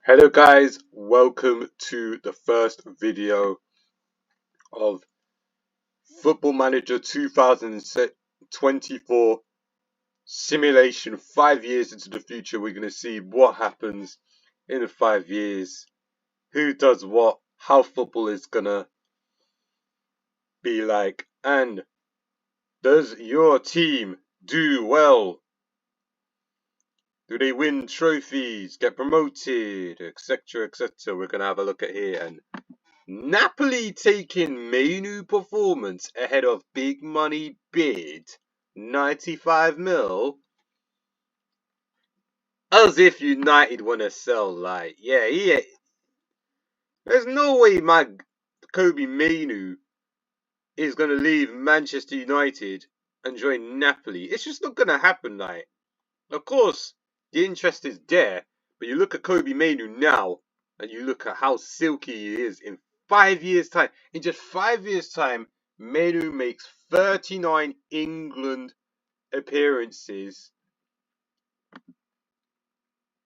Hello guys, welcome to the first video of Football Manager 2024 simulation. 5 years into the future, we're going to see what happens in the 5 years, who does what, how football is going to be like, and does your team do well? Do they win trophies, get promoted, etc, etc. We're going to have a look at here. And Napoli taking menu performance ahead of big money bid 95 mil. As if United want to sell, like, yeah. There's no way my Kobe Menu is going to leave Manchester United and join Napoli. It's just not going to happen, like. Of course, the interest is there, but you look at Kobe Menu now, and you look at how silky he is in 5 years' time. In just 5 years' time, Menu makes 39 England appearances,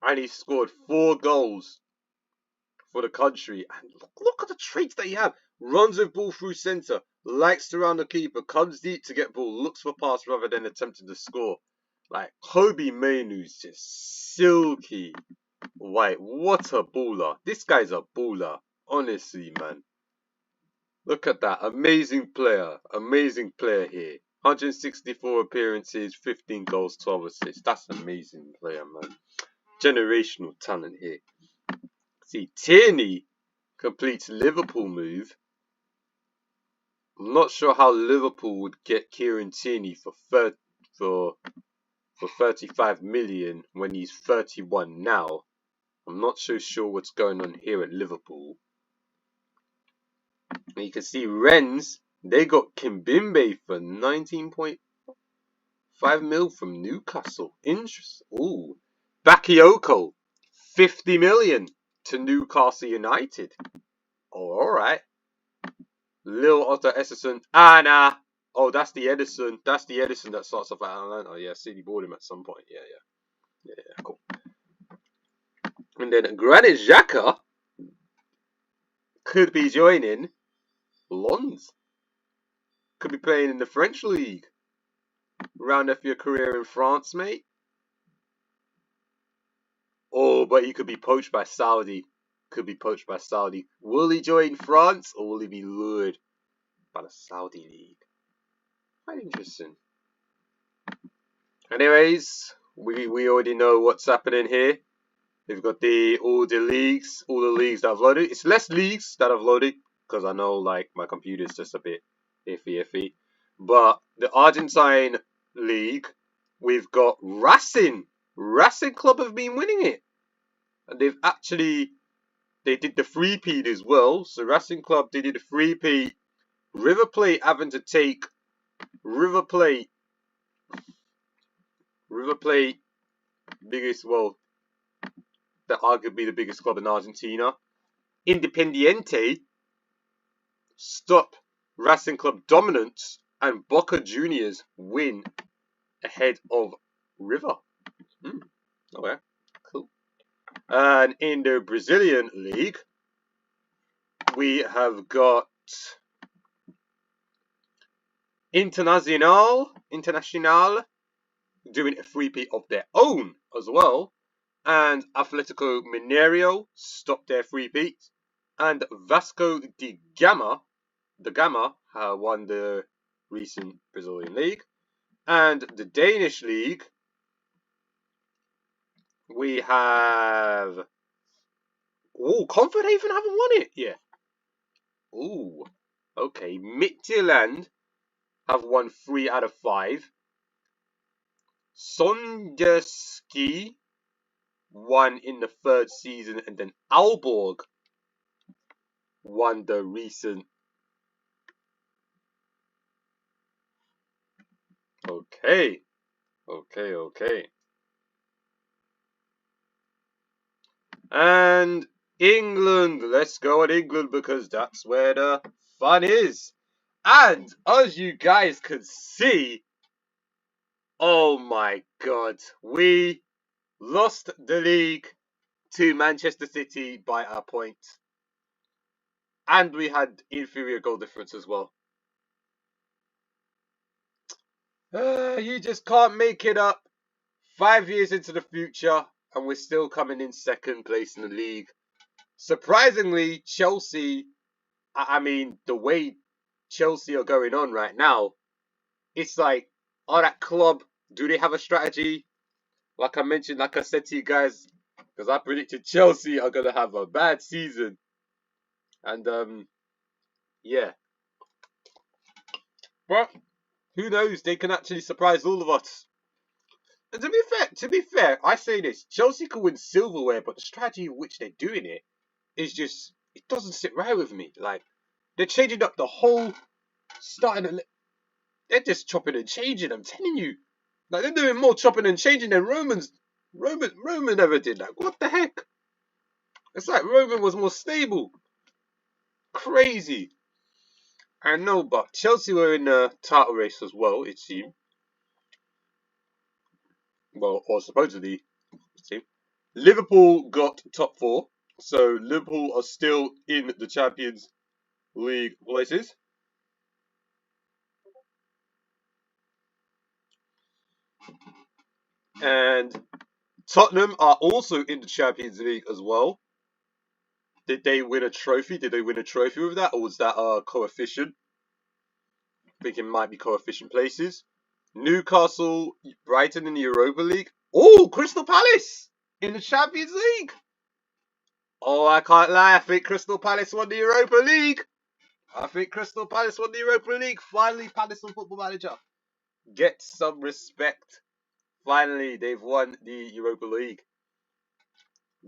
and he scored 4 goals for the country. And look at the traits that he has. Runs with ball through centre, likes to round the keeper, comes deep to get ball, looks for pass rather than attempting to score. Like, Kobe Mainoo's just silky white. What a baller. This guy's a baller. Honestly, man. Look at that. Amazing player. Amazing player here. 164 appearances, 15 goals, 12 assists. That's an amazing player, man. Generational talent here. See, Tierney completes Liverpool move. I'm not sure how Liverpool would get Kieran Tierney for 35 million when he's 31 now. I'm not so sure what's going on here at Liverpool. And you can see Rennes, they got Kimbimbe for 19.5 mil from Newcastle. Interesting. Ooh. Bakayoko, 50 million to Newcastle United. Oh, alright. Lil Otto Ederson. Nah. Oh, that's the Edison. That's the Edison that starts off at Atlanta. Yeah, City bought him at some point. Yeah, cool. And then Granit Xhaka could be joining Lens. Could be playing in the French league. Round off your career in France, mate. Oh, but he could be poached by Saudi. Will he join France or will he be lured by the Saudi league? Quite interesting. Anyways, we already know what's happening here. We've got all the leagues that I've loaded. It's less leagues that I've loaded because I know like my computer's just a bit iffy. But the Argentine league, we've got Racing. Racing Club have been winning it, and they did the three-peat as well. So Racing Club did the three-peat. River Plate having to take River Plate, biggest, well, they're arguably the biggest club in Argentina. Independiente stop Racing Club dominance, and Boca Juniors win ahead of River. Okay, cool. And in the Brazilian league, we have got Internacional doing a three-peat of their own as well. And Atlético Mineiro stopped their three-peat. And Vasco da Gama, won the recent Brazilian league. And the Danish league, we have... Oh, Comforthaven haven't won it yet. Ooh, okay. Midtjylland have won 3 out of 5. Sonderski won in the 3rd season, and then Aalborg won the recent. Okay. And England, let's go at England because that's where the fun is. And as you guys can see, oh my god, we lost the league to Manchester City by a point. And we had inferior goal difference as well. You just can't make it up. 5 years into the future, and we're still coming in second place in the league. Surprisingly, Chelsea, I mean, the way Chelsea are going on right now, it's like, that club, do they have a strategy? Like I mentioned, like I said to you guys, because I predicted Chelsea are going to have a bad season. And, yeah. But, who knows, they can actually surprise all of us. And to be fair, I say this, Chelsea can win silverware, but the strategy in which they're doing it is just, it doesn't sit right with me. Like, they're changing up the whole, they're just chopping and changing, I'm telling you. Like, they're doing more chopping and changing than Roman ever did. Like, what the heck? It's like Roman was more stable. Crazy. I know, but Chelsea were in the title race as well, it seemed. Well, or supposedly, it seemed. Liverpool got top 4, so Liverpool are still in the Champions League places. And Tottenham are also in the Champions League as well. Did they win a trophy? Did they win a trophy with that, or was that a coefficient? I think it might be coefficient places. Newcastle, Brighton in the Europa League. Oh, Crystal Palace in the Champions League. Oh, I can't lie. I think Crystal Palace won the Europa League. Finally, Palace on Football Manager. Get some respect. Finally, they've won the Europa League.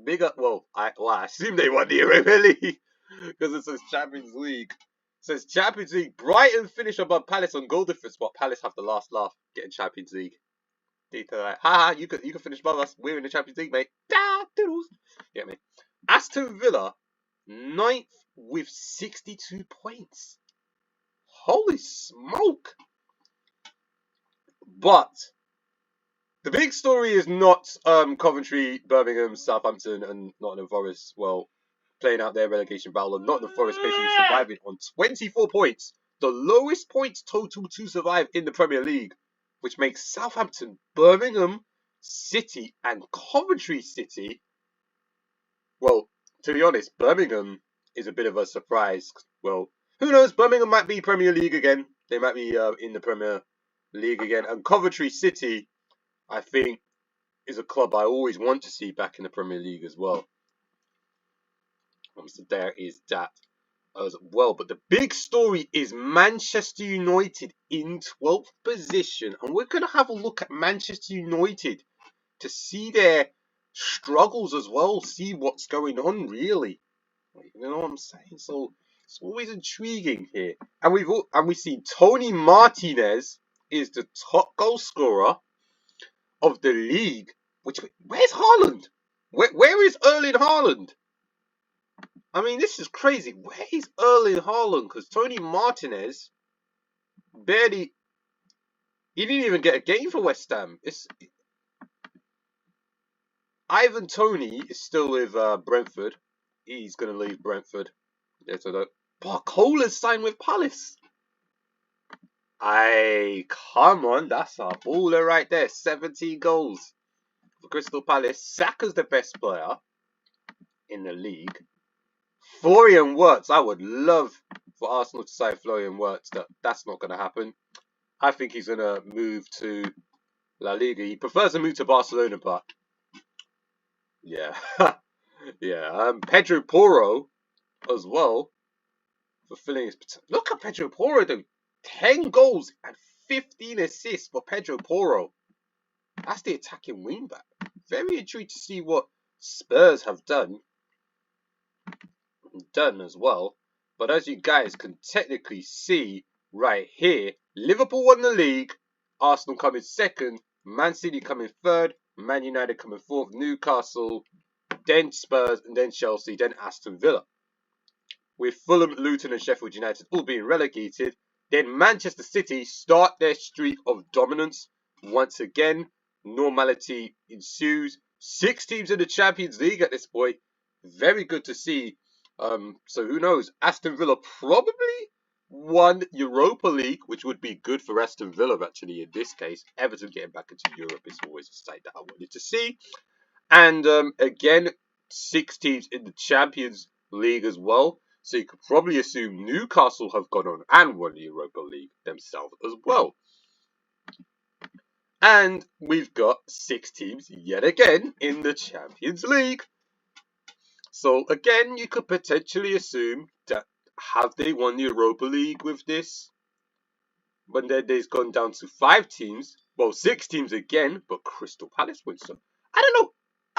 Big up. Well, I assume they won the Europa League because it says Champions League. It says Champions League. Brighton finish above Palace on goal difference, but Palace have the last laugh getting Champions League. They're like, haha, you can finish above us. We're in the Champions League, mate. Doodles. Get me? Aston Villa, 9th with 62 points. Holy smoke! But the big story is not Coventry, Birmingham, Southampton, and Nottingham Forest. Well, playing out their relegation battle, and Nottingham Forest basically surviving on 24 points, the lowest points total to survive in the Premier League, which makes Southampton, Birmingham City, and Coventry City. Well, to be honest, Birmingham is a bit of a surprise. Well, who knows? Birmingham might be Premier League again. They might be in the Premier League again. And Coventry City, I think, is a club I always want to see back in the Premier League as well. So there is that as well. But the big story is Manchester United in 12th position. And we're going to have a look at Manchester United to see their struggles as well. See what's going on, really. You know what I'm saying? So it's always intriguing here. And we've seen Tony Martinez is the top goal scorer of the league. Where's Haaland? Where is Erling Haaland? I mean, this is crazy. Where is Erling Haaland? Because Tony Martinez he didn't even get a game for West Ham. Ivan Toney is still with Brentford. He's going to leave Brentford. But Cole is signed with Palace. Come on, that's a baller right there. 17 goals for Crystal Palace. Saka's the best player in the league. Florian Wirtz, I would love for Arsenal to sign Florian Wirtz. That's not going to happen. I think he's going to move to La Liga. He prefers to move to Barcelona, but yeah. Yeah. Pedro Porro as well, fulfilling his potential. Look at Pedro Porro though. 10 goals and 15 assists for Pedro Porro. That's the attacking wingback. Very intrigued to see what Spurs have done as well. But as you guys can technically see right here, Liverpool won the league, Arsenal coming second, Man City coming third, Man United coming fourth, Newcastle, then Spurs, and then Chelsea, then Aston Villa. With Fulham, Luton and Sheffield United all being relegated. Then Manchester City start their streak of dominance. Once again, normality ensues. 6 teams in the Champions League at this point. Very good to see. So who knows? Aston Villa probably won Europa League, which would be good for Aston Villa actually in this case. Everton getting back into Europe is always a sight that I wanted to see. And again, 6 teams in the Champions League as well. So you could probably assume Newcastle have gone on and won the Europa League themselves as well. And we've got 6 teams yet again in the Champions League. So again, you could potentially assume that have they won the Europa League with this? But then there's gone down to 5 teams. Well, 6 teams again, but Crystal Palace wins some. I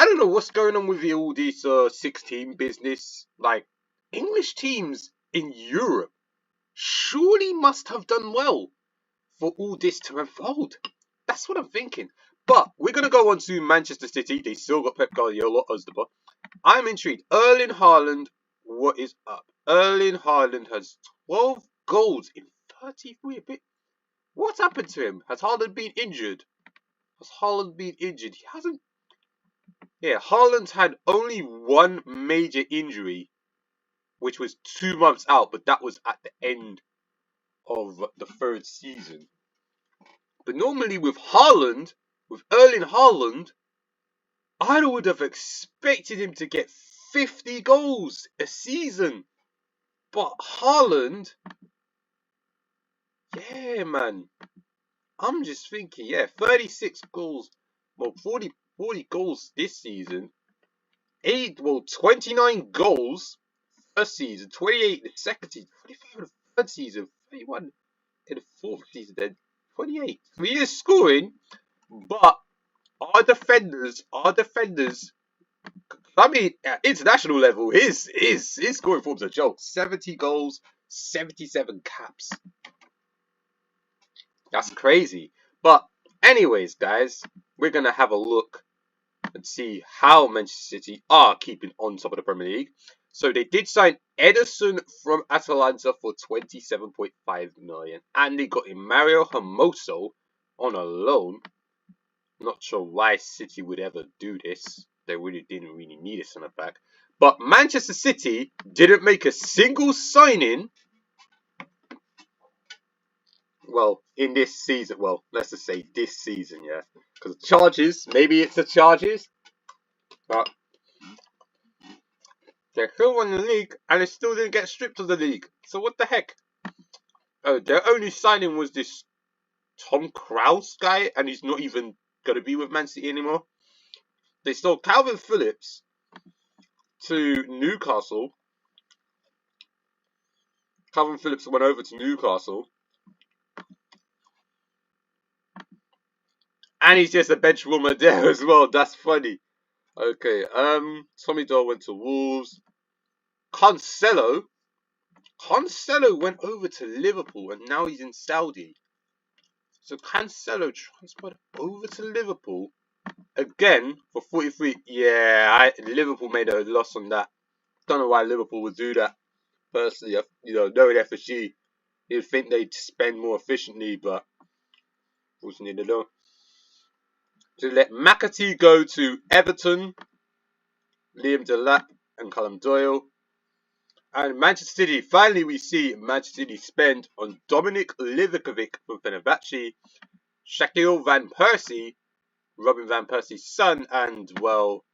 don't know what's going on with all this 6-team business. Like, English teams in Europe surely must have done well for all this to unfold. That's what I'm thinking. But we're going to go on to Manchester City. They still got Pep Guardiola as the boss. I'm intrigued. Erling Haaland, what is up? Erling Haaland has 12 goals in 33 a bit. What's happened to him? Has Haaland been injured? He hasn't. Yeah, Haaland's had only one major injury, which was 2 months out, but that was at the end of the 3rd season. But normally with Erling Haaland, I would have expected him to get 50 goals a season. But Haaland, yeah, man. I'm just thinking, yeah, 36 goals. Well, 40 goals this season. 29 goals a season. 28 in the 2nd season. 25 in the 3rd season. 31 in the 4th season. Then 28. So he is scoring, but our defenders. I mean, at international level, his scoring form's a joke. 70 goals, 77 caps. That's crazy. But anyways, guys, we're going to have a look and see how Manchester City are keeping on top of the Premier League. So they did sign Ederson from Atalanta for 27.5 million. And they got in Mario Hermoso on a loan. Not sure why City would ever do this. They really didn't need a centre back. But Manchester City didn't make a single signing. Well, in this season. Well, let's just say this season, yeah. Because the charges, maybe it's the charges. But they still won the league and they still didn't get stripped of the league. So what the heck? Oh, their only signing was this Tom Krause guy, and he's not even going to be with Man City anymore. They sold Calvin Phillips to Newcastle. Calvin Phillips went over to Newcastle. And he's just a bench warmer there as well. That's funny. Okay, Tommy Doyle went to Wolves. Cancelo went over to Liverpool and now he's in Saudi. So Cancelo transferred over to Liverpool again for 43. Yeah, Liverpool made a loss on that. Don't know why Liverpool would do that. Personally, knowing FSG, you'd think they'd spend more efficiently, but unfortunately they don't. To let McAtee go to Everton, Liam Delap and Callum Doyle. And Manchester City, finally we see Manchester City spend on Dominic Livakovic from Fenerbahce, Shaquille Van Persie, Robin Van Persie's son, and well,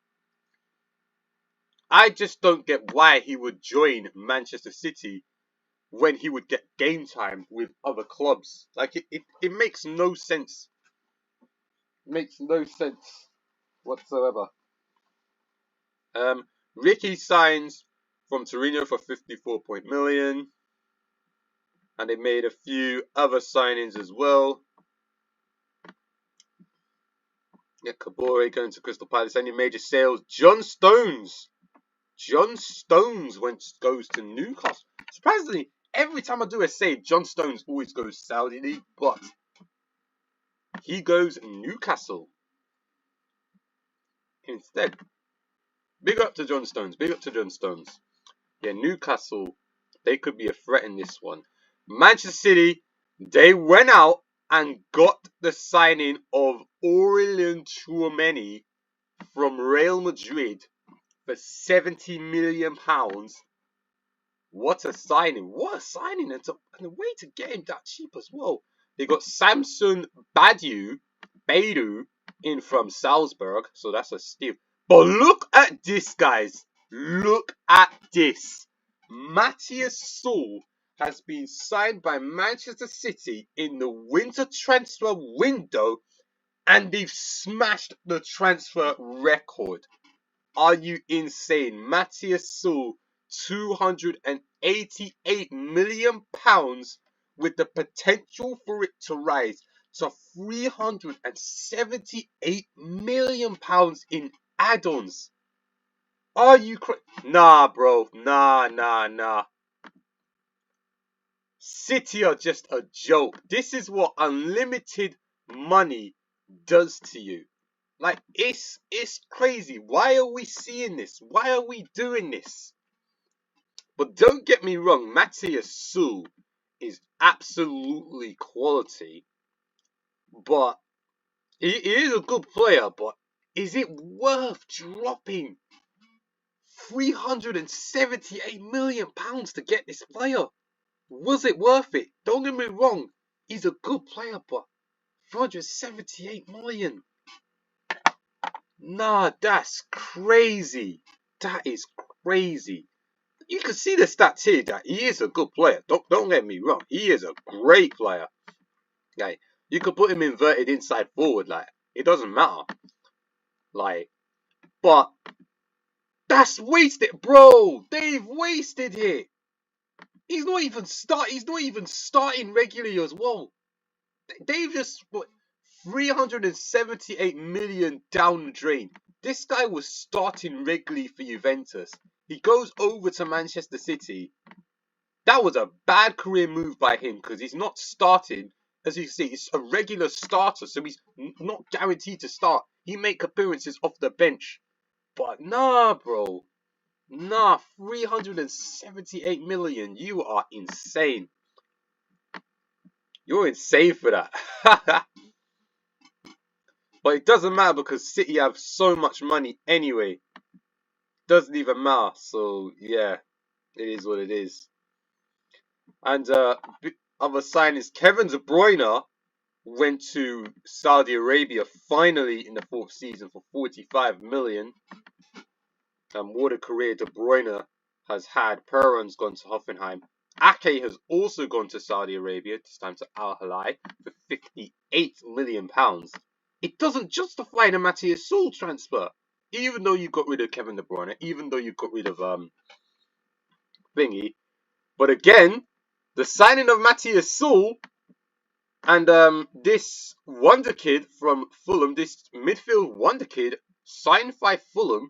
I just don't get why he would join Manchester City when he would get game time with other clubs. Like, it makes no sense. Makes no sense whatsoever. Ricky signs from Torino for 54 million. And they made a few other signings as well. Yeah, Kabore going to Crystal Palace. Any major sales? John Stones goes to Newcastle. Surprisingly, every time I do a save, John Stones always goes Saudi League, but he goes Newcastle instead. Big up to John Stones. Yeah, Newcastle, they could be a threat in this one. Manchester City, they went out and got the signing of Aurelien Tchouameni from Real Madrid for £70 million. What a signing. What a signing. And a way to get him that cheap as well. They got Samson Badu in from Salzburg. So that's a steal. But look at this, guys. Look at this. Matthias Saul has been signed by Manchester City in the winter transfer window. And they've smashed the transfer record. Are you insane? Matthias Saul, £288 million with the potential for it to rise to £378 million in add-ons. Are you Nah, bro. Nah. City are just a joke. This is what unlimited money does to you. Like, it's crazy. Why are we seeing this? Why are we doing this? But don't get me wrong, Matthias Saul is absolutely quality. But he is a good player, but is it worth dropping £378 million to get this player? Was it worth it? Don't get me wrong, he's a good player, but 378 million. Nah, that's crazy. That is crazy. You can see the stats here that he is a good player. Don't get me wrong. He is a great player. Like, you could put him inverted inside forward. Like, it doesn't matter. Like, but that's wasted, bro. They've wasted it. He's not even starting regularly as well. They've just put 378 million down the drain. This guy was starting regularly for Juventus. He goes over to Manchester City. That was a bad career move by him because he's not starting. As you see, he's a regular starter, so he's not guaranteed to start. He makes appearances off the bench. But nah, bro. Nah, 378 million. You are insane. You're insane for that. But it doesn't matter because City have so much money anyway. Doesn't even matter. So, yeah, it is what it is. And other sign is Kevin De Bruyne went to Saudi Arabia finally in the fourth season for 45 million. And what a career De Bruyne has had. Perron's gone to Hoffenheim. Ake has also gone to Saudi Arabia, this time to Al Hilal, for £58 million. It doesn't justify the Matthias Saul transfer. Even though you got rid of Kevin De Bruyne, even though you got rid of Thingy. But again, the signing of Matthias Saul and this wonder kid from Fulham, this midfield wonder kid, signed by Fulham,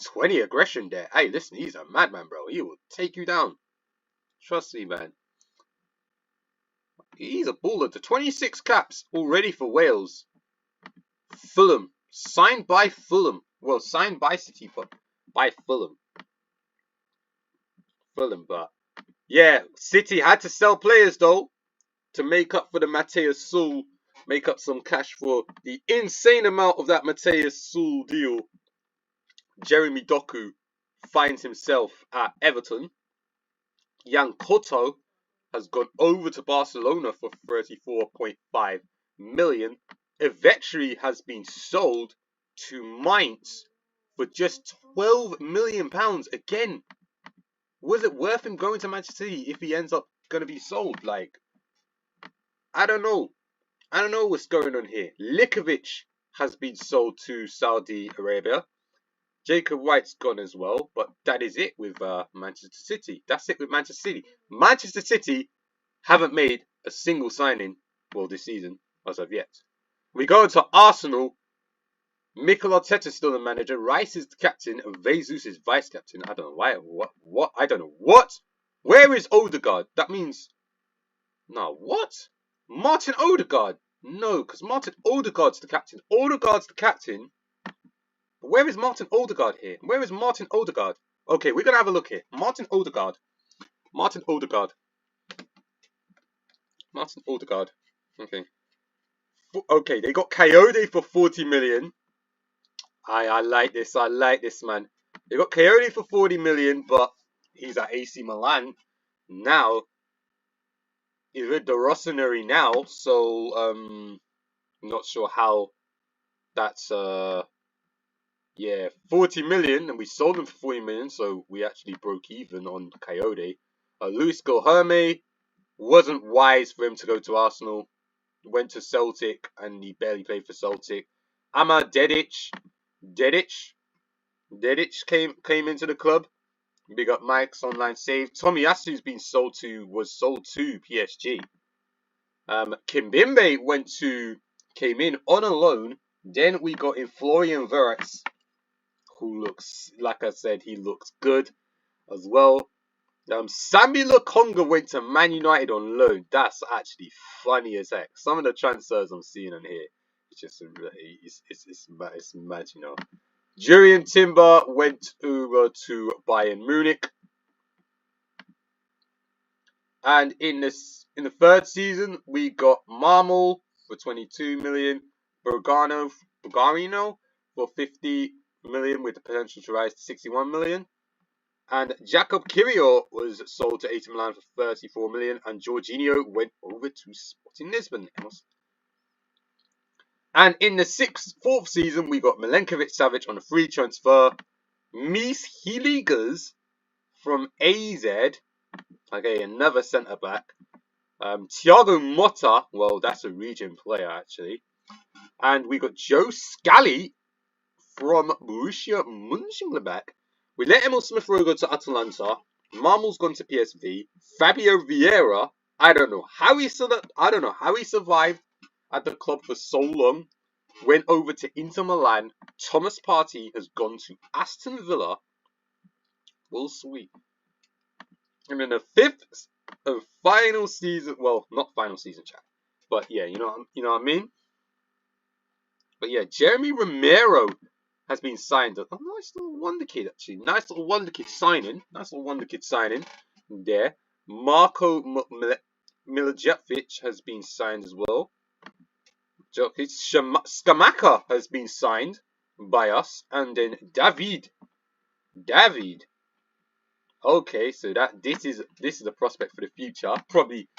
20 aggression there. Hey, listen, he's a madman, bro. He will take you down. Trust me, man. He's a baller. The 26 caps already for Wales. Fulham. Signed by Fulham. Well, signed by City, but by Fulham. But yeah, City had to sell players, though, to make up for the Matthias Saul. Make up some cash for the insane amount of that Matthias Saul deal. Jeremy Doku finds himself at Everton. Jan Cotto has gone over to Barcelona for 34.5 million. Eventually has been sold to Mainz for just £12 million. Again, was it worth him going to Manchester City if he ends up going to be sold? Like, I don't know. I don't know what's going on here. Likovic has been sold to Saudi Arabia. Jacob White's gone as well, but that is it with Manchester City. That's it with Manchester City. Manchester City haven't made a single signing, well, this season, as of yet. We go to Arsenal. Mikel Arteta is still the manager. Rice is the captain, and Jesus is vice captain. I don't know why. What? I don't know what. Where is Odegaard? That means, no, what? Martin Odegaard? No, because Martin Odegaard's the captain. Odegaard's the captain. Where is Martin Odegaard here? Where is Martin Odegaard? Okay, we're going to have a look here. Martin Odegaard. Okay. Okay, they got Coyote for 40 million. I like this. I like this, man. They got Coyote for 40 million, but he's at AC Milan now. He's with the Rossoneri now, so I'm not sure how that's yeah, 40 million, and we sold him for 40 million, so we actually broke even on Coyote. Luis Guilherme wasn't wise for him to go to Arsenal. Went to Celtic, and he barely played for Celtic. Ama Dedic came into the club. Big up Mike's online save. Tomiyasu's was sold to PSG. Kimbimbe came in on a loan. Then we got in Florian Wirtz, who looks, like I said, he looks good as well. Sambi Lokonga went to Man United on loan. That's actually funny as heck. Some of the transfers I'm seeing on here, it's just it's mad, you know. Jurrien Timber went over to Bayern Munich, and in the third season we got Marmol for 22 million, Bergano for 50 million with the potential to rise to 61 million. And Jacob Kiwior was sold to AC Milan for 34 million, and Jorginho went over to Sporting Lisbon. And in the fourth season, we got Milenkovic Savic on a free transfer. Mies Hiligas from AZ, okay, another centre back. Thiago Motta, well, that's a region player actually. And we got Joe Scally from Borussia Mönchengladbach. We let Emil Smith Rowe go to Atalanta. Marmel's gone to PSV. Fabio Vieira, I don't know how he survived at the club for so long. Went over to Inter Milan. Thomas Partey has gone to Aston Villa. Well, sweet. And in the fifth and final season, well, not final season, chat, but yeah, you know what I mean. But yeah, Jeremy Romero has been signed. A nice little wonder kid, actually. Nice little wonder kid signing. There. Marko Milicevic has been signed as well. Skamaka has been signed by us. And then David. Okay, so this is a prospect for the future. Probably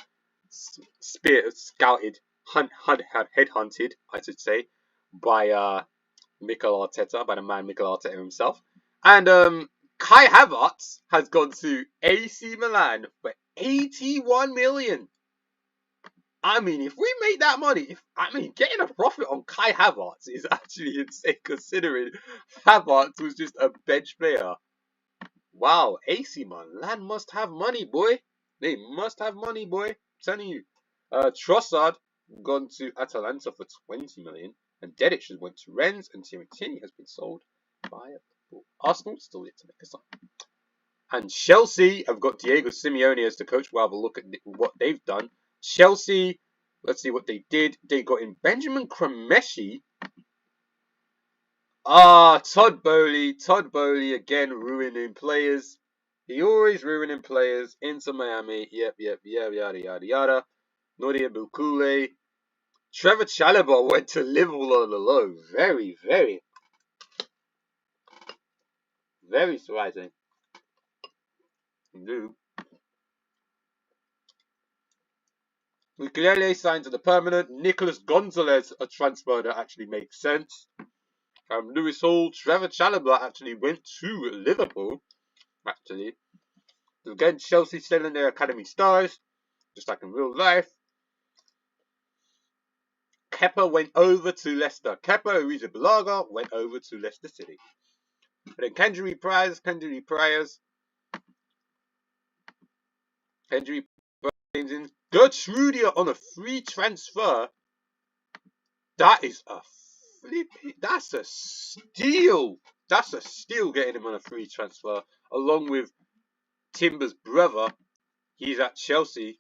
scouted, headhunted, I should say, by Mikel Arteta, by the man Mikel Arteta himself. And Kai Havertz has gone to AC Milan for 81 million. I mean, if we make that money, getting a profit on Kai Havertz is actually insane, considering Havertz was just a bench player. Wow, AC Milan must have money, boy. They must have money, boy. I'm telling you. Trossard gone to Atalanta for 20 million. And Dedic has went to Rennes, and Tierney has been sold by Arsenal. Still yet to make a sign. And Chelsea have got Diego Simeone as the coach. We'll have a look at what they've done. Chelsea, let's see what they did. They got in Benjamin Cremeshi. Todd Bowley again ruining players. He always ruining players. Into Miami. Yep, yada, yada. Nodia Bukule. Trevor Chalobah went to Liverpool on the low. Very, very, very surprising. Indeed. Ukulele signed to the permanent. Nicolas Gonzalez, a transfer that actually makes sense. Lewis Hall, Trevor Chalobah actually went to Liverpool. Actually, again, Chelsea selling their academy stars, just like in real life. Kepa went over to Leicester. Kepa Arrizabalaga went over to Leicester City. But then Kendry Price in. Gertrudia on a free transfer. That's a steal. That's a steal, getting him on a free transfer. Along with Timber's brother. He's at Chelsea.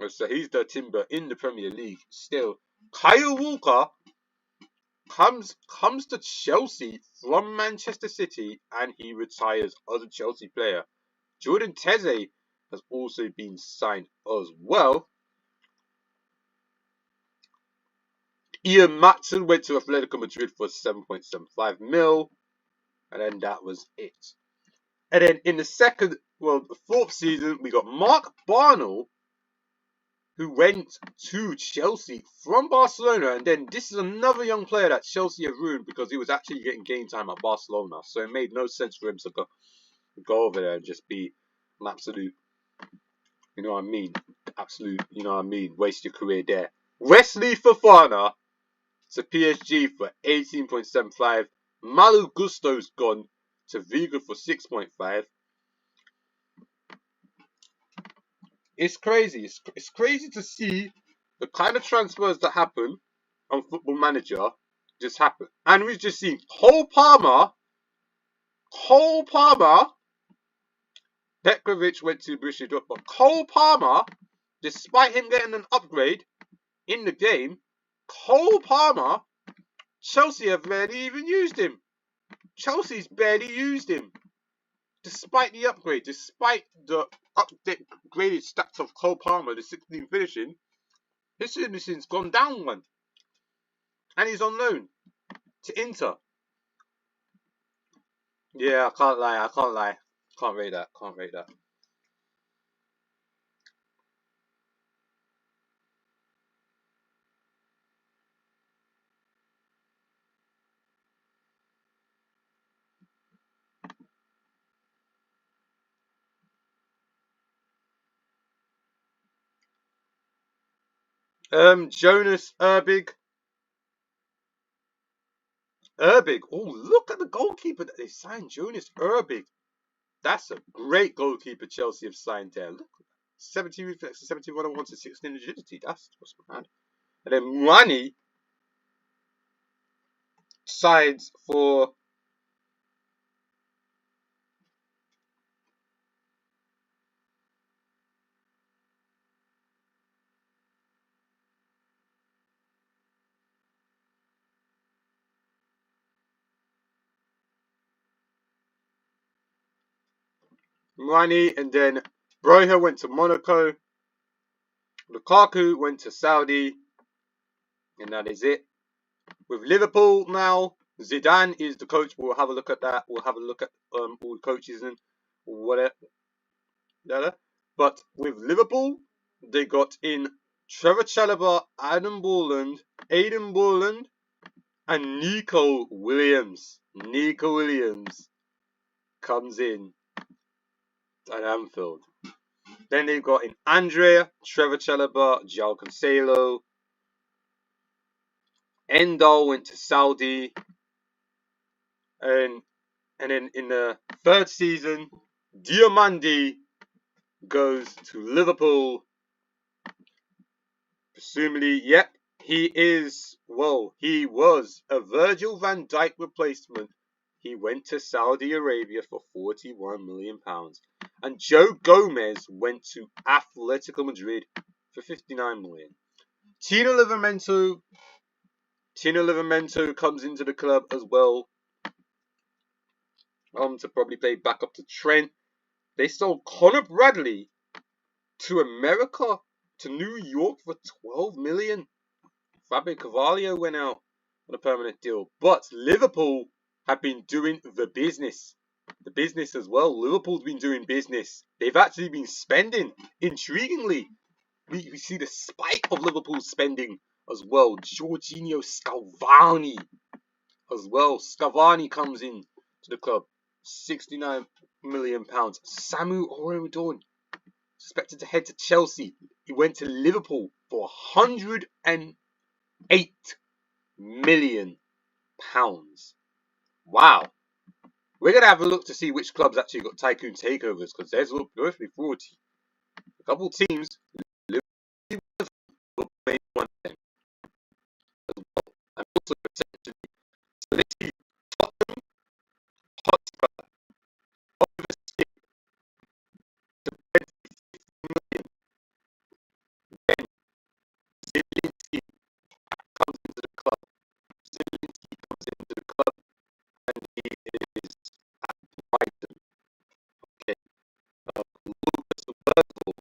So he's the Timber in the Premier League still. Kyle Walker comes to Chelsea from Manchester City, and he retires as a Chelsea player. Jordan Teze has also been signed as well. Ian Matson went to Atletico Madrid for 7.75 mil, and then that was it. And then in the fourth season, we got Mark Barnell, who went to Chelsea from Barcelona. And then this is another young player that Chelsea have ruined because he was actually getting game time at Barcelona. So it made no sense for him to go over there and just be an absolute, you know what I mean? Absolute, you know what I mean? Waste your career there. Wesley Fofana to PSG for 18.75. Malo Gusto's gone to Vigo for 6.5. It's crazy. It's crazy to see the kind of transfers that happen on Football Manager just happen. And we've just seen Cole Palmer, Petrovic went to Borussia Dortmund, but Cole Palmer, despite him getting an upgrade in the game, Cole Palmer, Chelsea have barely even used him. Chelsea's barely used him. Despite the upgrade, despite the upgraded stats of Cole Palmer, the 16 finishing, his finishing's gone down one. And he's on loan to Inter. Yeah, I can't lie. Can't rate that. Jonas Urbig. Oh, look at the goalkeeper that they signed, Jonas Urbig. That's a great goalkeeper Chelsea have signed there. Look, 70 reflex, 71 on 1 to 16 agility. That's what's mad. And then Rani signs for Rani, and then Broja went to Monaco. Lukaku went to Saudi, and that is it. With Liverpool now, Zidane is the coach. We'll have a look at that. We'll have a look at all the coaches and whatever. But with Liverpool, they got in Trevor Chalobah, Aiden Borland, and Nico Williams. Nico Williams comes in at Anfield. Then they've got in Andrea, Trevor Chalobah, João Cancelo. Endal went to Saudi. And then in the third season, Diomandi goes to Liverpool. Presumably, yep, he was a Virgil van Dijk replacement. He went to Saudi Arabia for £41 million. And Joe Gomez went to Atletico Madrid for £59 million. Tino Livramento comes into the club as well. To probably play back up to Trent. They sold Connor Bradley to America, to New York for $12 million. Fabio Carvalho went out on a permanent deal. But Liverpool have been doing the business. The business as well. Liverpool's been doing business. They've actually been spending. Intriguingly, we see the spike of Liverpool's spending as well. Jorginho Scalvani as well. Scalvani comes in to the club. £69 million. Samu Orodon expected to head to Chelsea. He went to Liverpool for £108 million. Wow. We're going to have a look to see which clubs actually got tycoon takeovers, because there's going to be 40. A couple teams, Liverpool will make one of them as well. And also potentially, so let's see, Tottenham Hotspur overskip to Brentford 50 million. Then Zielinski comes into the club. And he is at Brighton. Okay. Lucas Virgil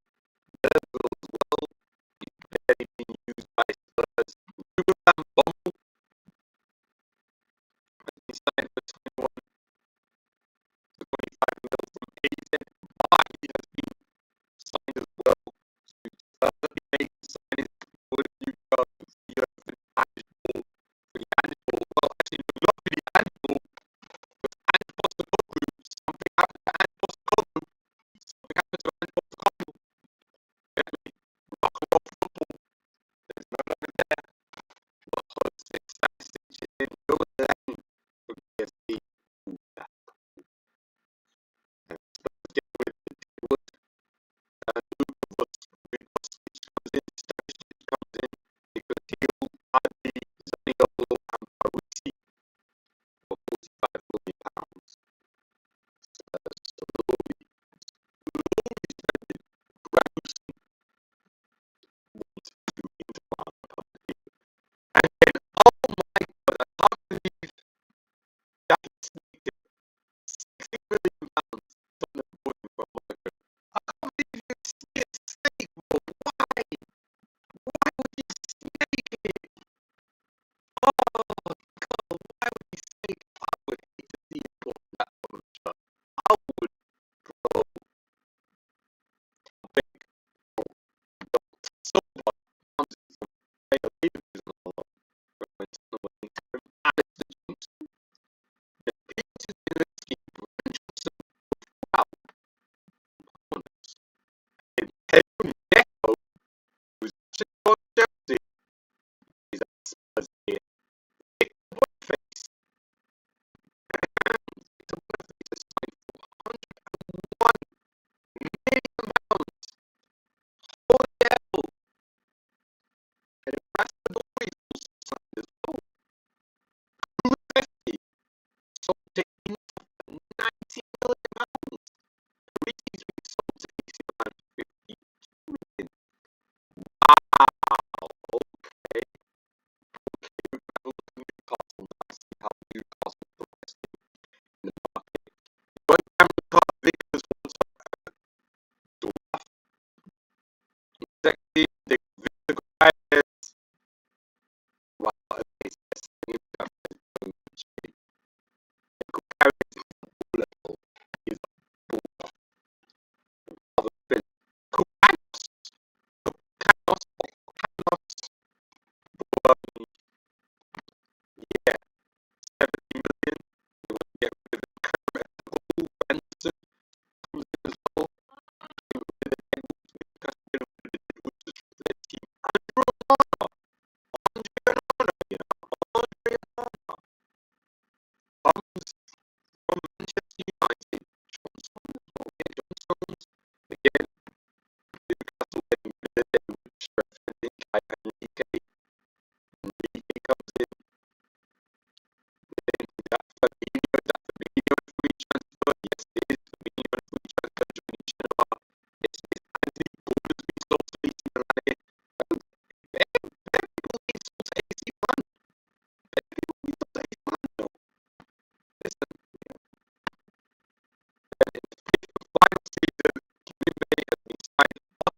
Mbappe has been signed on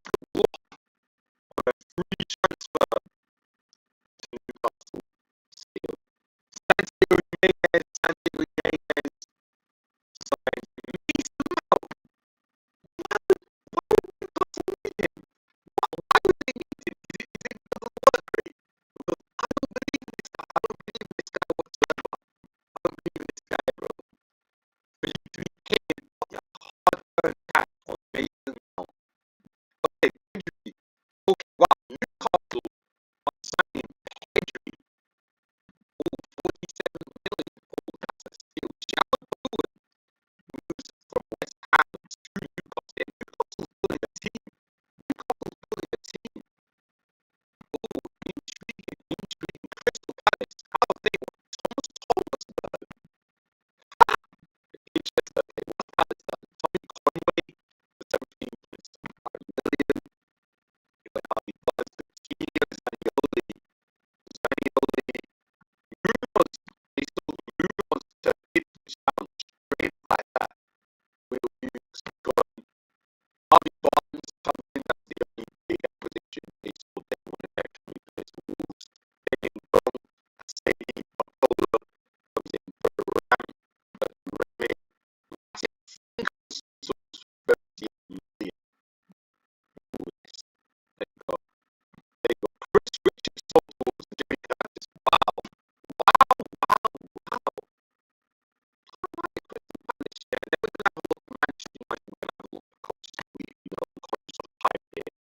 a free transfer to Newcastle. Santiago Jimenez signed Mason Mount. Why would Newcastle need him? Why would they need him? Is it because of the work rate? Because I don't believe in this guy. I don't believe in this guy whatsoever. I don't believe in this guy, bro. For you to be paid your hard-earned cash on Mason Mount. Okay, Pedri. Okay, wow, Newcastle are signing Pedri. Oh, 47 million. Oh, that's a steal. Jao Bowen moves from West Ham to Newcastle. And Newcastle's building a team. Newcastle's building a team. Oh, intriguing. Crystal Palace. How have they won? Thomas Thomasberg. Interesting. Okay, what's Palace done? Tommy Conway for 17.75 million. He went out. He buzzed the Coutinho, Zaniolo. Bruno's. They sold Bruno's to Ipswich Town straight like that. Will Hughes gone. Harvey Barnes comes in. That's the only big acquisition. They sold them when they're coming to Wolves. Then in Gong, Sadi Barcola comes in for Ram. But Remy, sold 38 million. Ooh, there you go. There you go. Chris Richards sold towards Jimmy Curtis. Wow. Crystal Palace, yeah. Then we're going to have a look at Manchester United. We're going to have a look at coaches that we conscious of hype here.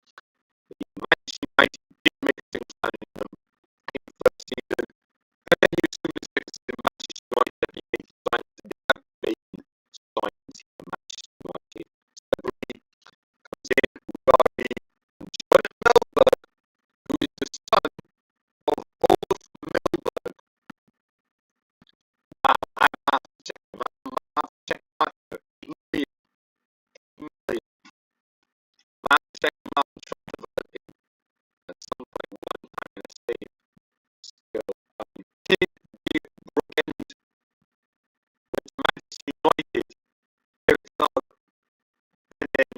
Manchester United did make a single signing in the first season. And then you assume it's because in Manchester United he made signings. They have made signings here at Manchester United. Sabri comes in, Ugari, and John Melberg, who is the son of Olaf Melberg. Wow, I have to check him out. I have to check him out. 8 million. 8 million. I have to check him out and try to develop him at some point, one time in a save. Still, Kid Brookend went to Manchester United. Eric Nard, and then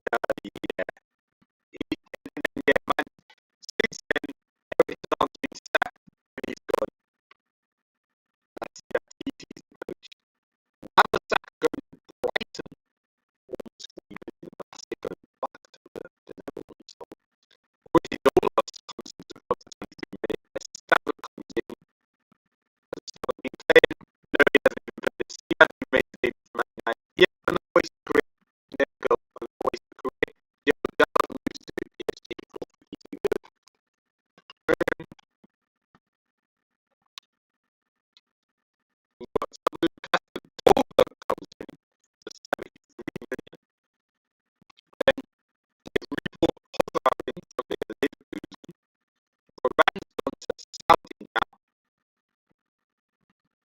man. Since then, Eric Nard's been sacked and he's gone. That's he's the coach. Wabasaka going to Brighton, almost 3 million. Wabasaka going back to the Netherlands. So, Rosie Dolas comes into the club for 23 million. Estava comes in. Estava been playing. No, he hasn't been playing. He hasn't made the debut for Man United. Yeah, another wasted career. There we go. Another wasted career. Diego Dallas moves to PSG for 52 million. We've got some Lucas Dolberg comes in for 73 million. Then there's report Hazard in from the Leverkusen. Varane's gone to Saudi now.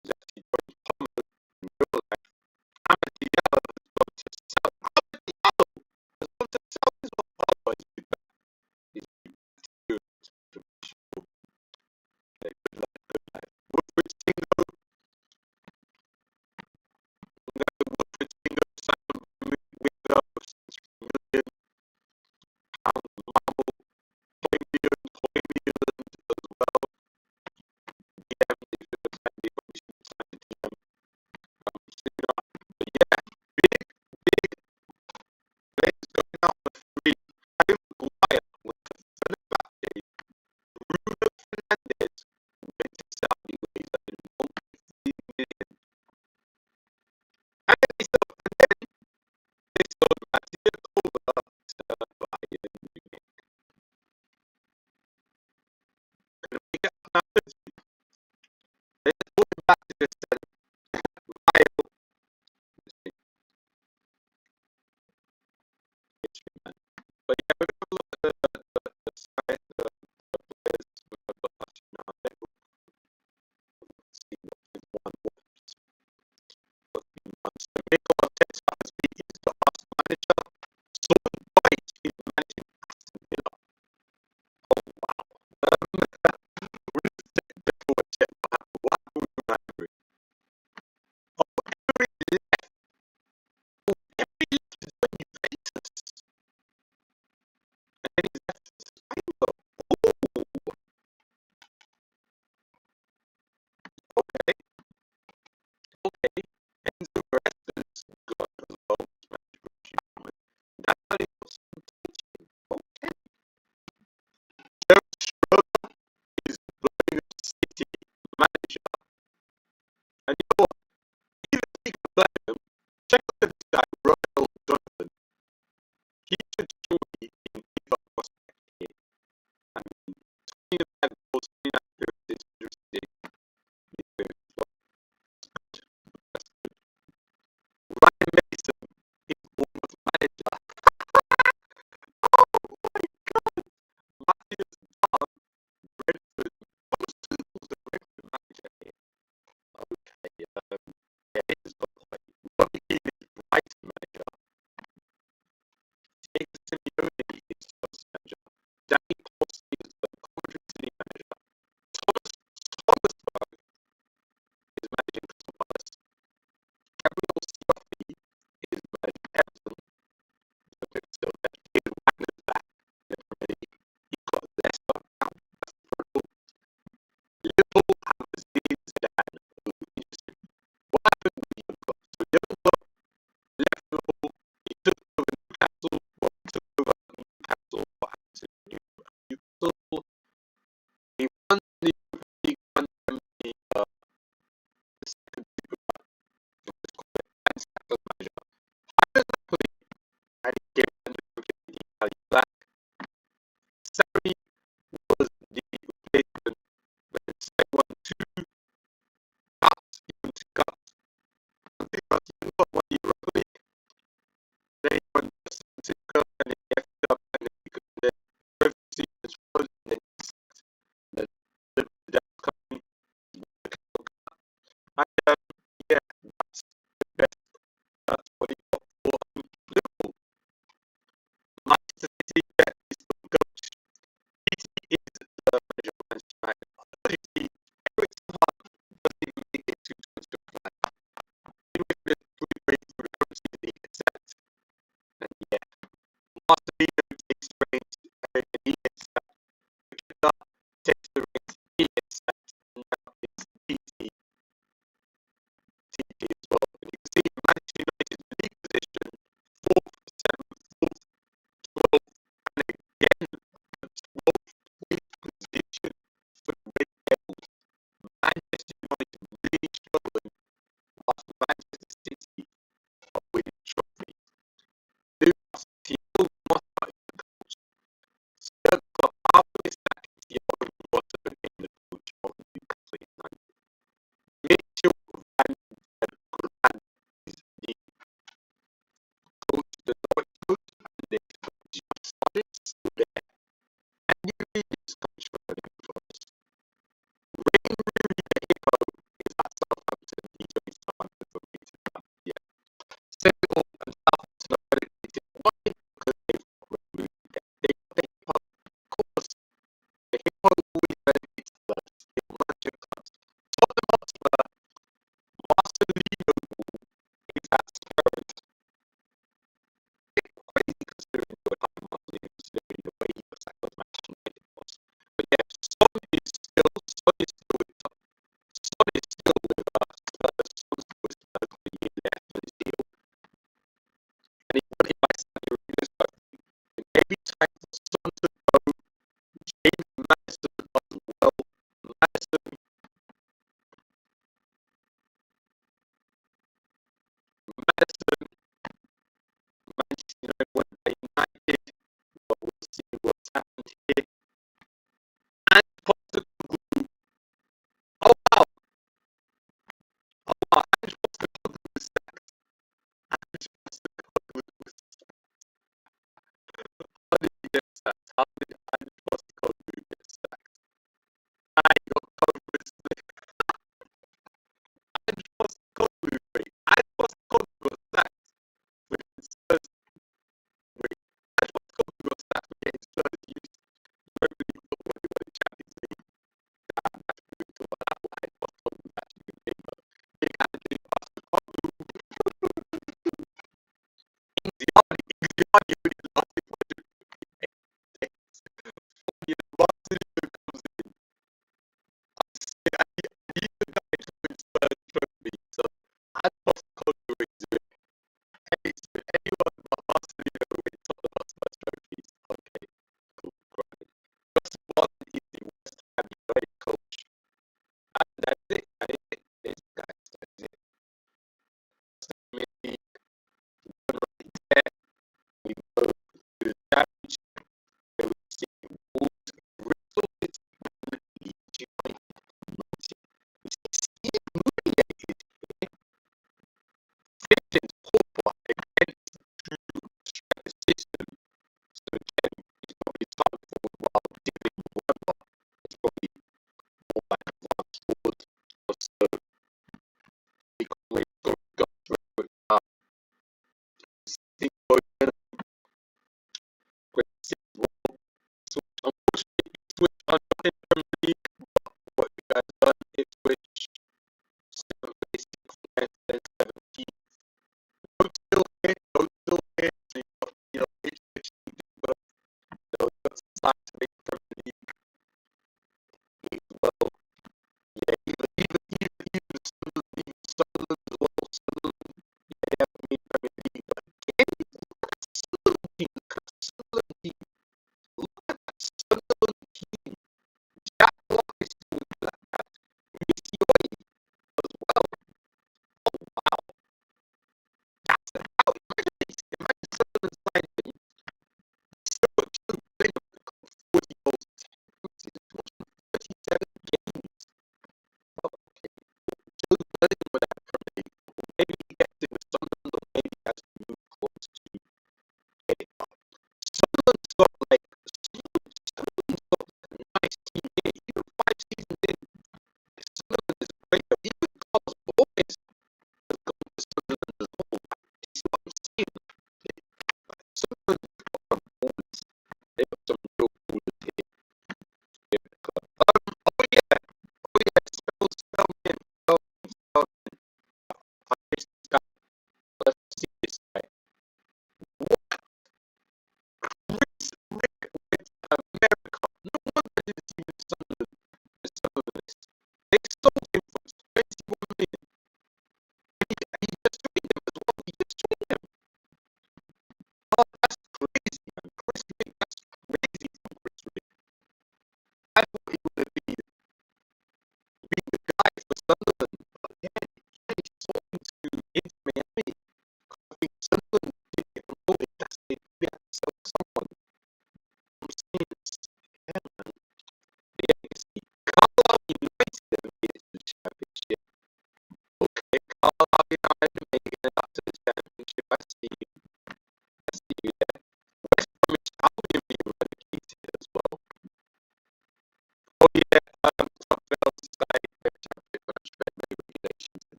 He's actually joined Palmer in real life. Ahmed Diallo has gone to Saudi. Ahmed Diallo has gone to Saudi as well. Oh, he's good. He's good. Good lad. Woodward Singo. Woodward Singo signed winger for 6 million pounds. Marble. Hoyland as well. DM is going to sign. They probably should sign the DM sooner. But yeah, big players going out for free. Harry Maguire went to Fenerbahce. Bruno Fernandes went to Saudi where he's earning 1.3 million. And then they sold Matthias Kovac to Bayern Munich. And we get another team. Let's go back to this Lyle history, man. But yeah, we're gonna look at the side, the players we've got last year now. Let's see what is what's been done. So Mikel Arteta is the Arsenal manager. Sean Dyche is managing Aston Villa. Oh wow. We're just taking the forward check. What happened with Emery? Oh, Emery left. Oh, Emery left to join Juventus. manager of Manchester United. Obviously, Eric Ten Hag doesn't even make it to 2025. Anyway, through the current season, he gets sacked. And yeah, Marcelino takes the reins, and he gets sacked. Paqueta takes the reins, he gets sacked. And now it's TT as well. And you can see Manchester United's league position, 4th, 7th, 4th, 12th, and again, the 12th position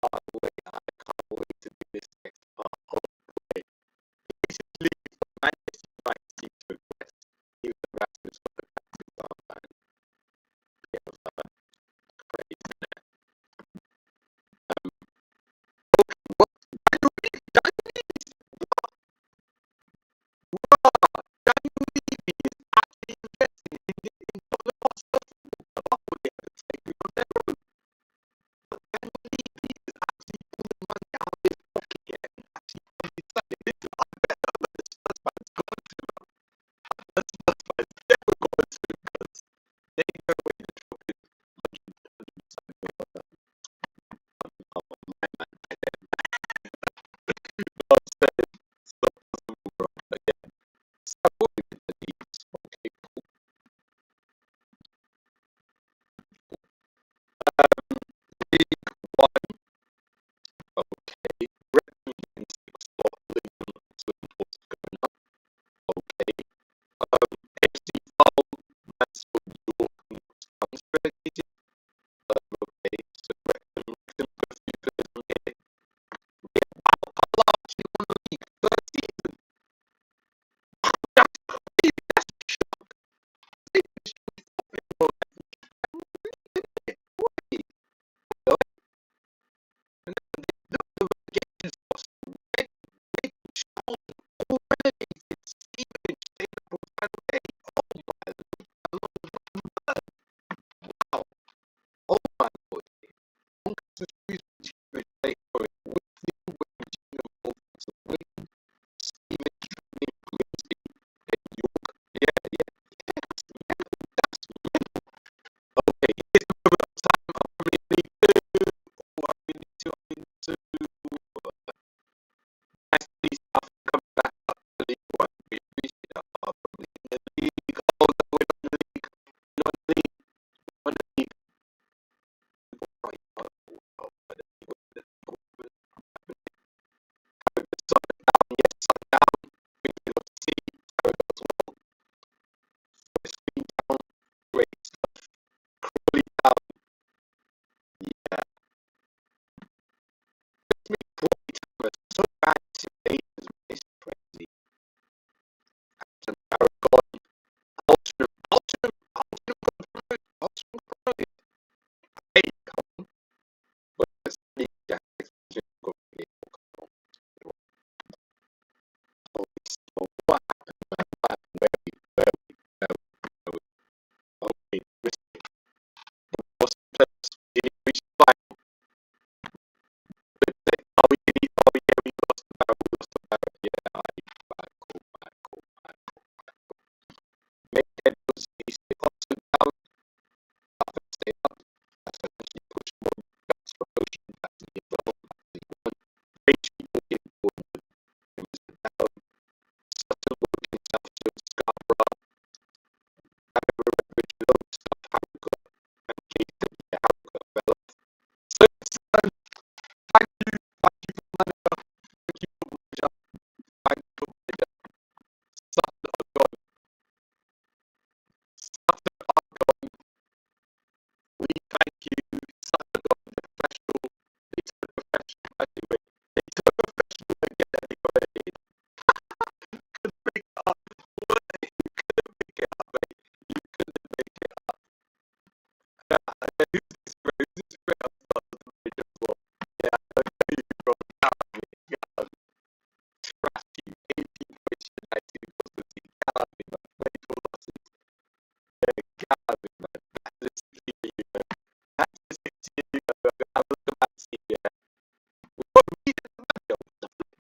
can't wait to do this next part. Oh boy. Basically, for Manchester United team to progress, even the Rasmus of the Rasmus armband. Yeah, it was crazy. What? Daniel Levy is actually investing in other parts of football. Liverpool they have to take it on their own. But Daniel Levy is actually pulling money out of his pocket here and actually deciding, listen, I bet the Spurs fans gone to him. The Spurs fans never gone to him because they know where the trouble is. 100% we are done. I'm my man by them. God said it's not possible, bro. But yeah. So what we did the Leeds. Okay, cool. League One. Okay. Reading in 6th spot, Luton, Oxford, and Forest going up. Okay. FC Hull, Mansfield, York, and Notts relegated. Okay. So Wrexham got a few players on here. Yeah, wow, Hull actually won the league. 3rd season. That's crazy. That's a shock. They finished 24th in the world. Wait. And then the relegation spots. Charlton, all relegated. Stevenage, stayed up on final day. Oh my lord. Wow. Oh my lord. Doncaster, Shrewsbury, Lake Forest, Wigan, Wigan, Wolverhampton, Wigan, Stevenage, Tranmere, Grimsby, and York. Yeah. That's mental. Okay, here's the moment of time. I really need to. Nice police stuff coming back up to League One. We appreciate that. Probably in the league. Oh, no, we're not in the league. We're not in the league. We're not in the league. Yes, sun down. We got to see how it goes well. Screen down. Great stuff. Crawley down. Yeah. It's me, Crawley down. It's so bad. 6 days. It's crazy. And Aragon. Altrincham got promoted. Altrincham got promoted. Hey, come on. But it's league down. Got what happened? Where we? Okay, lost players. Didn't reach the final. We lost the battle. Yeah, cool. Make Edwards easy. Oxford down. Up and stay up. That's essentially push more guts promotion back to the above. Rachel Morgan Bournemouth. It was down. Sutton Woking, Southfield, Scarborough. Harrow, Redbridge, Lowestoft, Harrogate, and Gateshead. Yeah, Harrogate fell off. So, thank you for the manager. Thank you for the manager. Sutton are gone. We thank you. Sutton are gone. The professional. They took professional anyway. They took professional again anyway. Couldn't make it up. You couldn't make it up, mate. You couldn't make it up. Who's this great? Who's this great? I'm not the manager as well. Yeah, I know you, bro. Trash you. 18 points United across the team. Get out of me, man. 24 losses. Yeah, get out of me, man. That's literally you, man. That's literally you, man. I look at that team, yeah. What are we doing, manager? What the fuck?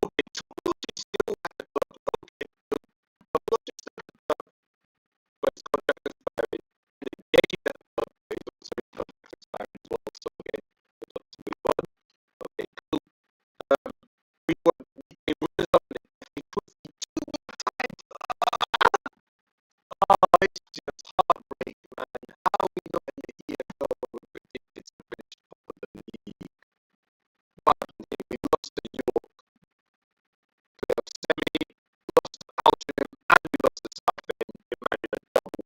Okay, Topology still at the club. Okay, good. Topology still at the club, but his contract is expiring. And engaging at the club, but he's also his contract expiring as well. So again, the club to move on. Okay, cool. We came winners of the FA24 times. It's just heartbreak, man. How are we not in the EFL when we're predicted to finish top of the league? What happened here? We lost to York. Playoff semi, lost to Altrincham, and we lost to Southend. Imagine a double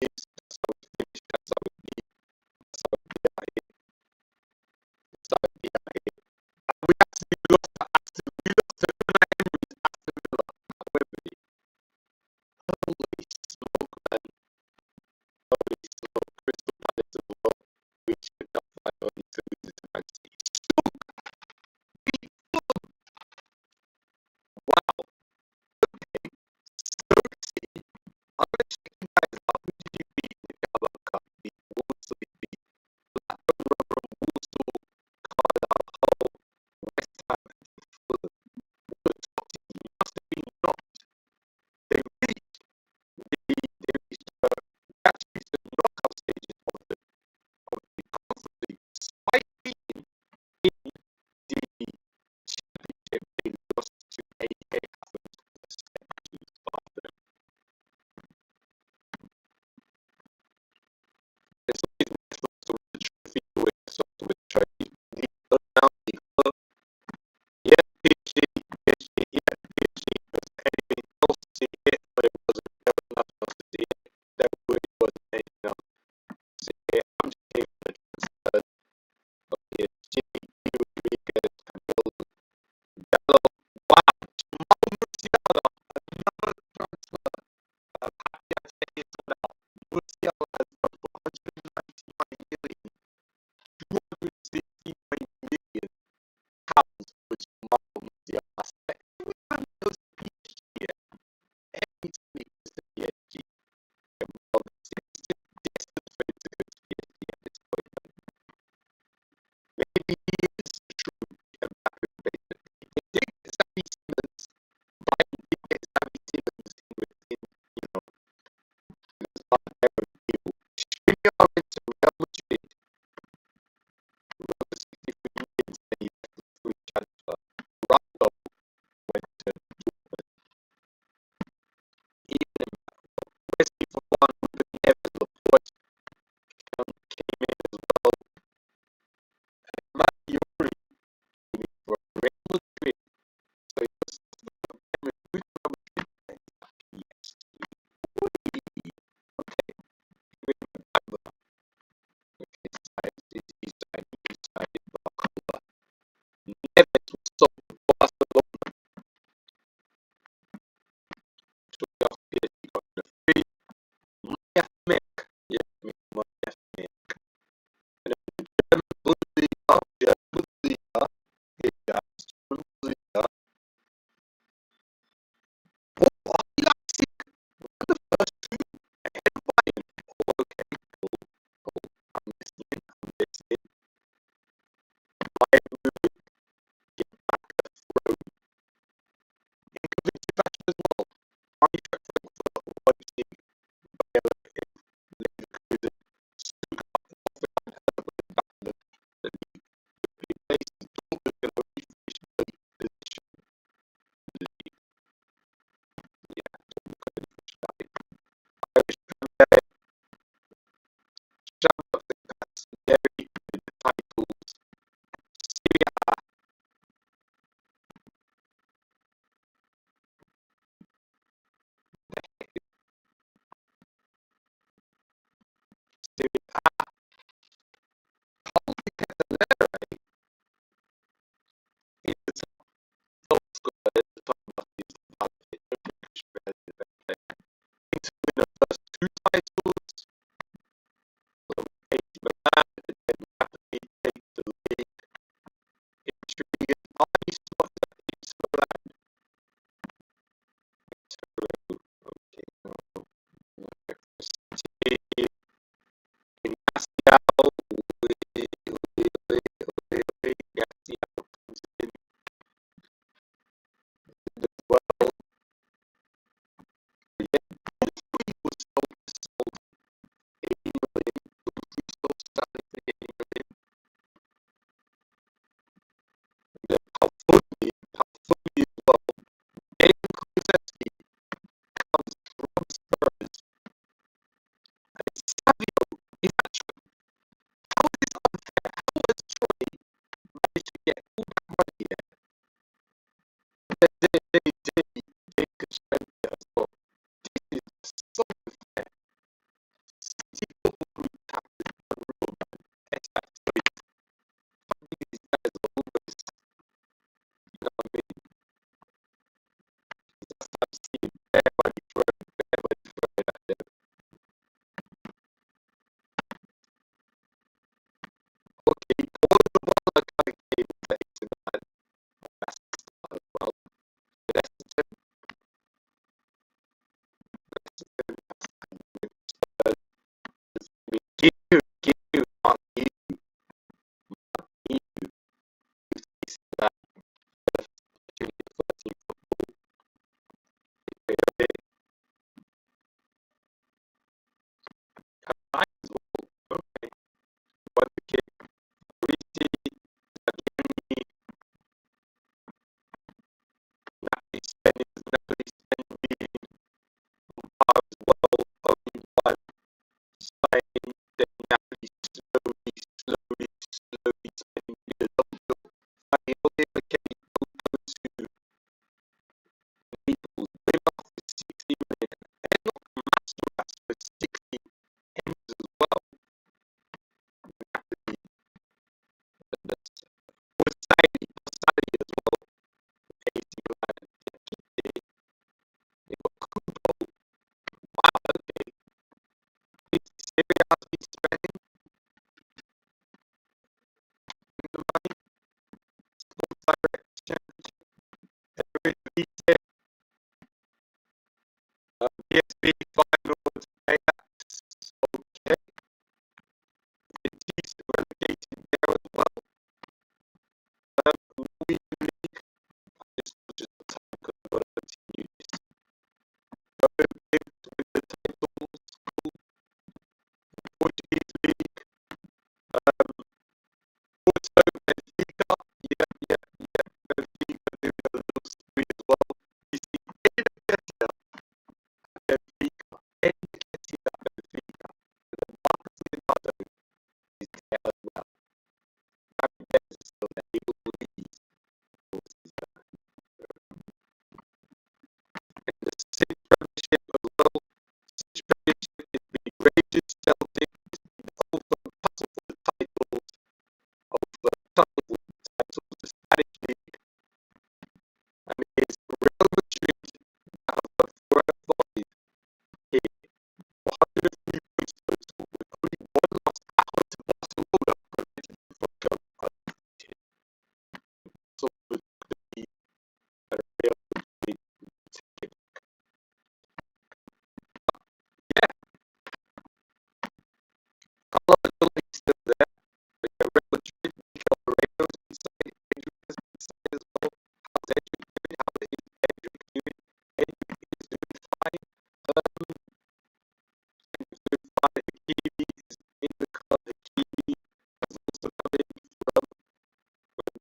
is. That's how we finish. That's how we beat. That's how we get out here. That's how we get out here. And we actually lost to Aston. We lost to Unai Emery's Aston Villa at Wembley. Holy smoke, man. Holy smoke. Crystal Palace as well. We should not fight only to lose it to Man City. Wow. Okay. Stoke City. I'm going to check you guys out. Who did you beat in the Carabao Cup? You beat Walsall, you beat Blackburn, Rotherham, Walsall, Carlisle, Hull, West Ham, and okay, all the ball kind of came into 89. That's the start as well. Less than 10, give you, on you, that junior 13 football. I as well. Okay, what the kid, Ricci, Zagliani, Napoli spending as well, only one signing, then Napoli slowly spending the double. Okay, go to Naples, Wimmer for 60 million, and Masseras for 60 M's as well. Napoli, Posadi as well, AC Milan, they got Kubo. Wow, okay. Serie A to be spending the money, Sports Direct Championship, Eredivisie, PSV final to Ajax, okay. Betis relegated there as well. Norwegian League, just the time because I've got to continue this. With the titles, Portuguese League, Porto, Benfica, Benfica doing a little spree as well. You see, Benfica, Benfica, the Marcus Leonardo is there as well. Marquez is still there, he will leave. And the City Premiership as well. City Premiership is being graded, Celtic is also tussle for the titles, the Spanish League, and it is Real Madrid that have got 4 out of 5 here. 103 points total, with only one loss at home to Barcelona, preventing them from going undefeated. So with the Real Madrid take it back. Yeah, Carlo Ancelotti's still there, but yeah, Real Madrid, Mikel Moreno's been signed, Edric has been signed as well. How's Edric doing? How is Edric doing? Edric is doing fine. Hakimi is in the club. Hakimi has also come in from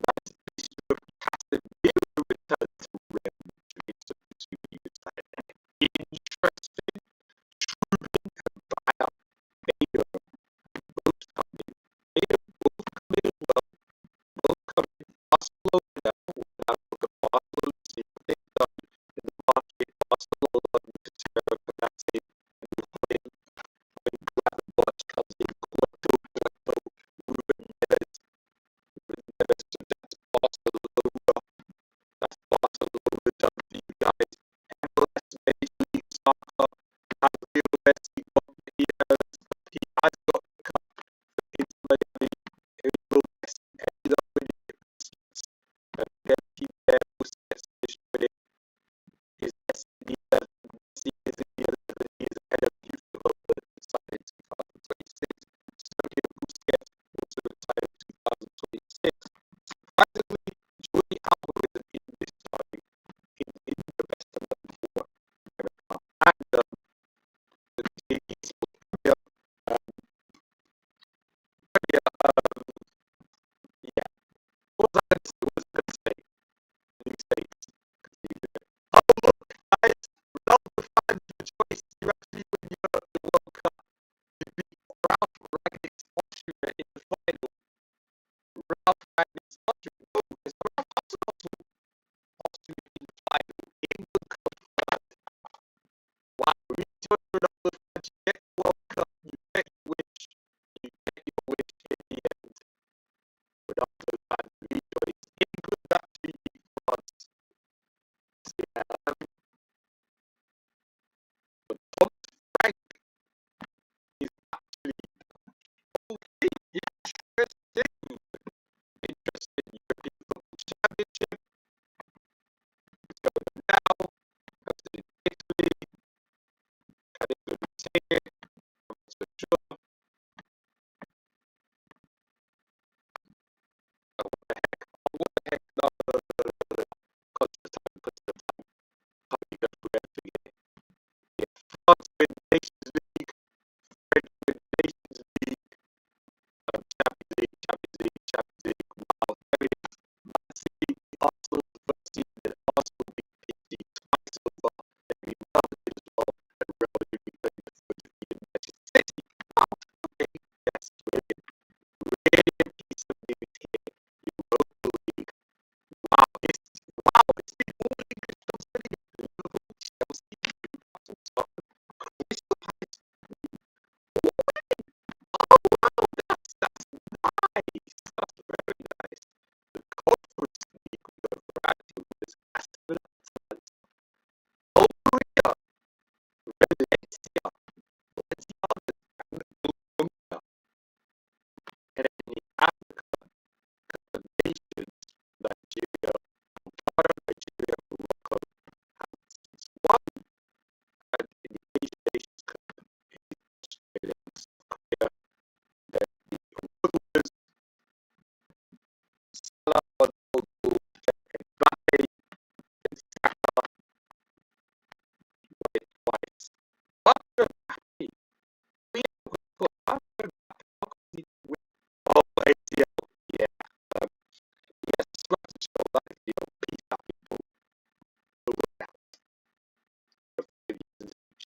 Manchester City. Casemiro returned to Real Madrid to be retired. Interesting. Truben and Bayer Baker here. I'm not so sure. What the heck? What the heck? No. Conscious time, conscious time. Can't go through everything here. Yeah, France win Nations League. French win Nations League.